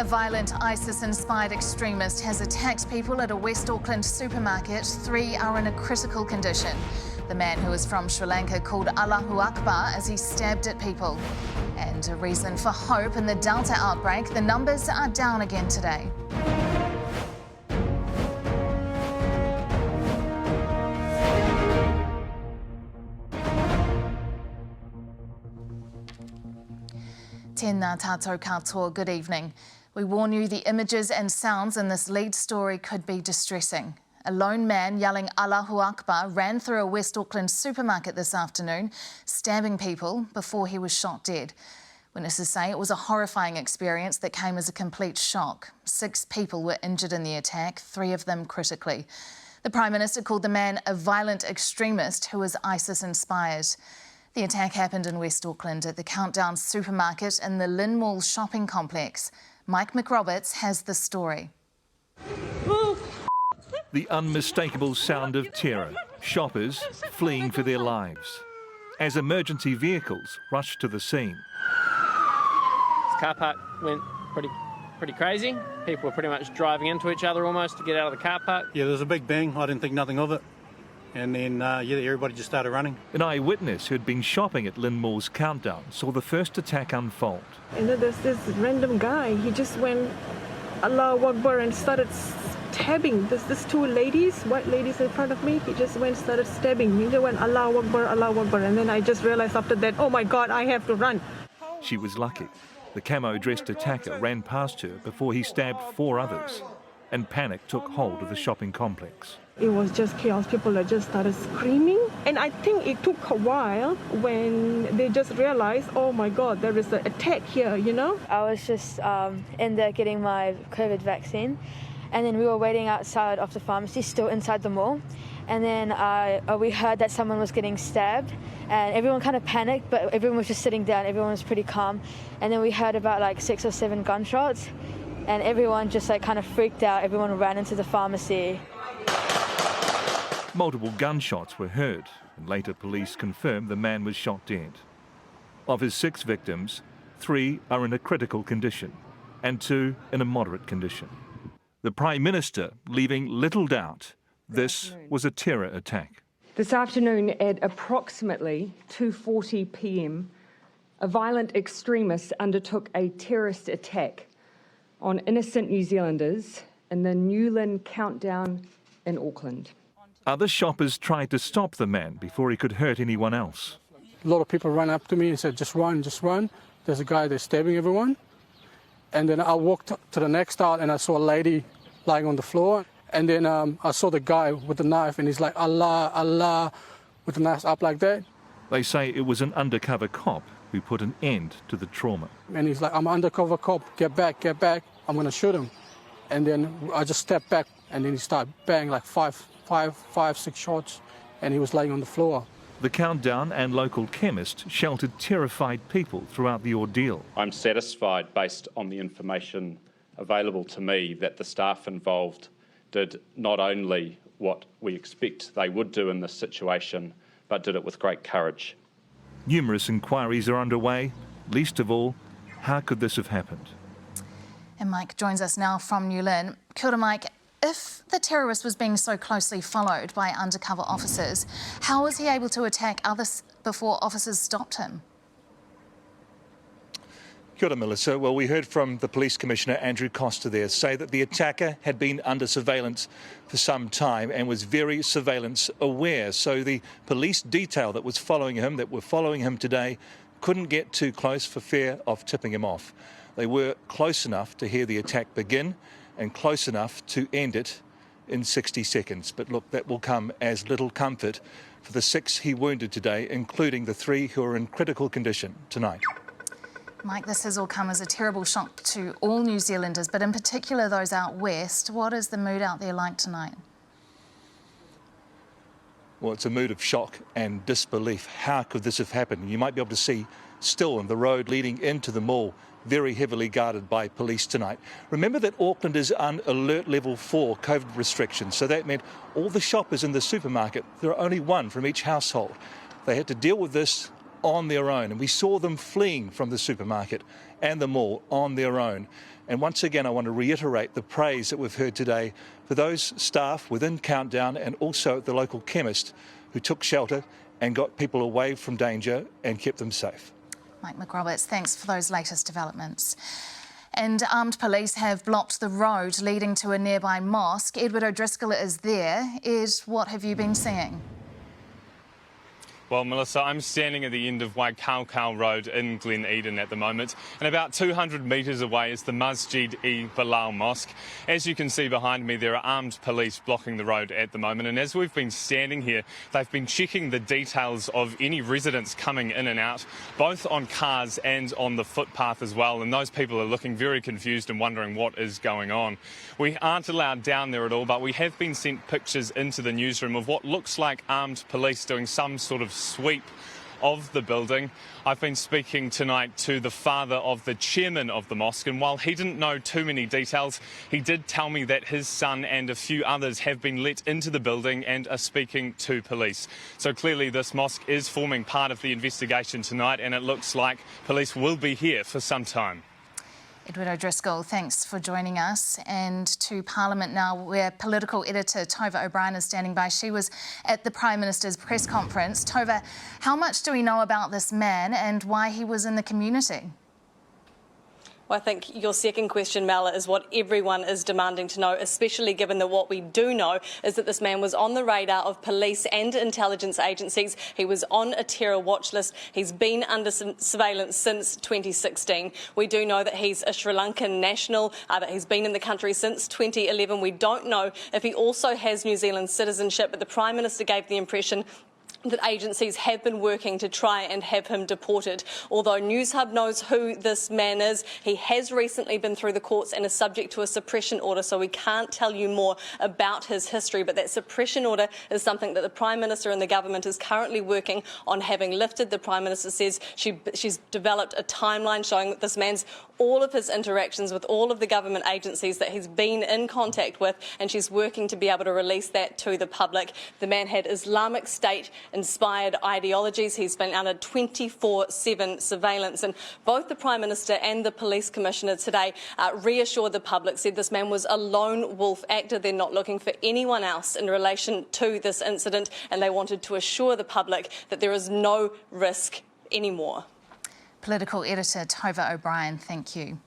A violent ISIS-inspired extremist has attacked people at a West Auckland supermarket. 3 are in a critical condition. The man, who is from Sri Lanka, called Allahu Akbar as he stabbed at people. And a reason for hope in the Delta outbreak, the numbers are down again today. Tēnā tātou katoa, good evening. We warn you the images and sounds in this lead story could be distressing. A lone man yelling Allahu Akbar ran through a West Auckland supermarket this afternoon, stabbing people before he was shot dead. Witnesses say it was a horrifying experience that came as a complete shock. 6 people were injured in the attack, 3 of them critically. The Prime Minister called the man a violent extremist who was ISIS-inspired. The attack happened in West Auckland at the Countdown supermarket in the Lynn Mall shopping complex. Mike McRoberts has the story. The unmistakable sound of terror, shoppers fleeing for their lives, as emergency vehicles rushed to the scene. This car park went pretty crazy. People were pretty much driving into each other almost to get out of the car park. Yeah, there was a big bang. I didn't think nothing of it. And then, everybody just started running. An eyewitness who'd been shopping at Lynn Mall's Countdown saw the first attack unfold. And then there's this random guy. He just went Allahu Akbar and started stabbing. There's 2 ladies, white ladies in front of me. He just started stabbing me. They went Allahu Akbar, Allahu Akbar. And then I just realized after that, oh my God, I have to run. She was lucky. The camo-dressed attacker ran past her before he stabbed 4 others, and panic took hold of the shopping complex. It was just chaos. People just started screaming. And I think it took a while when they just realized, oh my God, there is an attack here, you know? I was just in there getting my COVID vaccine. And then we were waiting outside of the pharmacy, still inside the mall. And then we heard that someone was getting stabbed. And everyone kind of panicked, but everyone was just sitting down. Everyone was pretty calm. And then we heard about like 6 or 7 gunshots. And everyone just kind of freaked out. Everyone ran into the pharmacy. Multiple gunshots were heard, and later police confirmed the man was shot dead. Of his 6 victims, 3 are in a critical condition and 2 in a moderate condition. The Prime Minister leaving little doubt this was a terror attack. This afternoon at approximately 2:40 p.m, a violent extremist undertook a terrorist attack on innocent New Zealanders in the Newland Countdown in Auckland. Other shoppers tried to stop the man before he could hurt anyone else. A lot of people ran up to me and said, just run, just run. There's a guy there stabbing everyone. And then I walked to the next aisle and I saw a lady lying on the floor. And then I saw the guy with the knife and he's like, Allah, Allah, with the knife up like that. They say it was an undercover cop who put an end to the trauma. And he's like, I'm an undercover cop, get back, I'm going to shoot him. And then I just stepped back and then he started banging like five, 6 shots, and he was laying on the floor. The Countdown and local chemist sheltered terrified people throughout the ordeal. I'm satisfied, based on the information available to me, that the staff involved did not only what we expect they would do in this situation, but did it with great courage. Numerous inquiries are underway. Least of all, how could this have happened? And Mike joins us now from New Lynn. Kia ora, Mike. If the terrorist was being so closely followed by undercover officers, how was he able to attack others before officers stopped him? Kia ora, Melissa. Well, we heard from the Police Commissioner, Andrew Costa, there, say that the attacker had been under surveillance for some time and was very surveillance aware. So the police detail that were following him today, couldn't get too close for fear of tipping him off. They were close enough to hear the attack begin and close enough to end it in 60 seconds. But look, that will come as little comfort for the 6 he wounded today, including the 3 who are in critical condition tonight. Mike, this has all come as a terrible shock to all New Zealanders, but in particular those out west. What is the mood out there like tonight? Well, it's a mood of shock and disbelief. How could this have happened? You might be able to see still on the road leading into the mall, very heavily guarded by police tonight. Remember that Auckland is on alert level 4 COVID restrictions, so that meant all the shoppers in the supermarket, there are only 1 from each household. They had to deal with this on their own, and we saw them fleeing from the supermarket and the mall on their own. And once again, I want to reiterate the praise that we've heard today for those staff within Countdown and also at the local chemist who took shelter and got people away from danger and kept them safe. Mike McRoberts, thanks for those latest developments. And armed police have blocked the road leading to a nearby mosque. Edward O'Driscoll is there. Ed, what have you been seeing? Well, Melissa, I'm standing at the end of Waikaukau Road in Glen Eden at the moment, and about 200 metres away is the Masjid-e-Bilal Mosque. As you can see behind me, there are armed police blocking the road at the moment, and as we've been standing here, they've been checking the details of any residents coming in and out, both on cars and on the footpath as well, and those people are looking very confused and wondering what is going on. We aren't allowed down there at all, but we have been sent pictures into the newsroom of what looks like armed police doing some sort of sweep of the building. I've been speaking tonight to the father of the chairman of the mosque, and while he didn't know too many details, he did tell me that his son and a few others have been let into the building and are speaking to police. So clearly this mosque is forming part of the investigation tonight, and it looks like police will be here for some time. Edward O'Driscoll, thanks for joining us. And to Parliament now, where political editor Tova O'Brien is standing by. She was at the Prime Minister's press conference. Tova, how much do we know about this man and why he was in the community? Well, I think your second question, Mala, is what everyone is demanding to know, especially given that what we do know is that this man was on the radar of police and intelligence agencies. He was on a terror watch list. He's been under surveillance since 2016. We do know that he's a Sri Lankan national, that he's been in the country since 2011. We don't know if he also has New Zealand citizenship, but the Prime Minister gave the impression that agencies have been working to try and have him deported. Although Newshub knows who this man is, he has recently been through the courts and is subject to a suppression order, so we can't tell you more about his history. But that suppression order is something that the Prime Minister and the government is currently working on having lifted. The Prime Minister says she's developed a timeline showing that this man's all of his interactions with all of the government agencies that he's been in contact with, and she's working to be able to release that to the public. The man had Islamic State inspired ideologies. He's been under 24/7 surveillance, and both the Prime Minister and the Police Commissioner today reassured the public, said this man was a lone wolf actor. They're not looking for anyone else in relation to this incident, and they wanted to assure the public that there is no risk anymore. Political editor Tova O'Brien, thank you.